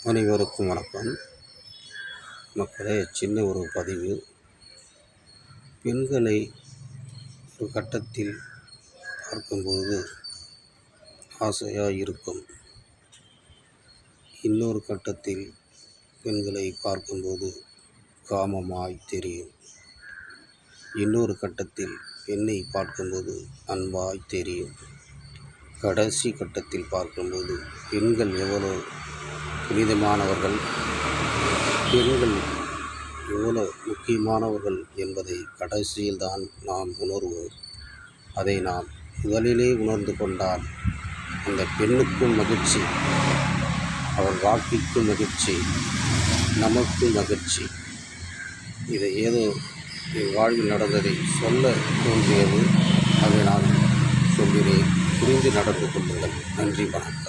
அனைவருக்கும் வணக்கம். மக்களே, சின்ன ஒரு பதிவு. பெண்களை ஒரு கட்டத்தில் பார்க்கும்பொழுது ஆசையாக இருக்கும். இன்னொரு கட்டத்தில் பெண்களை பார்க்கும்போது காமமாய் தெரியும். இன்னொரு கட்டத்தில் பெண்ணை பார்க்கும்போது அன்பாய் தெரியும். கடைசி கட்டத்தில் பார்க்கும்போது பெண்கள் எவ்வளோ புனிதமானவர்கள், பெண்கள் எவ்வளோ முக்கியமானவர்கள் என்பதை கடைசியில் தான் நாம் உணர்வோம். அதை நாம் முதலிலே உணர்ந்து கொண்டால் அந்த பெண்ணுக்கும் மகிழ்ச்சி, அவள் வாழ்க்கைக்கும் மகிழ்ச்சி, நமக்கும் மகிழ்ச்சி. இதை ஏதோ என் வாழ்வில் நடந்ததை சொல்ல தோன்றியது. அதை நான் சொல்கிறேன். புரிந்து நடந்து கொள்ளுங்கள். நன்றி, வணக்கம்.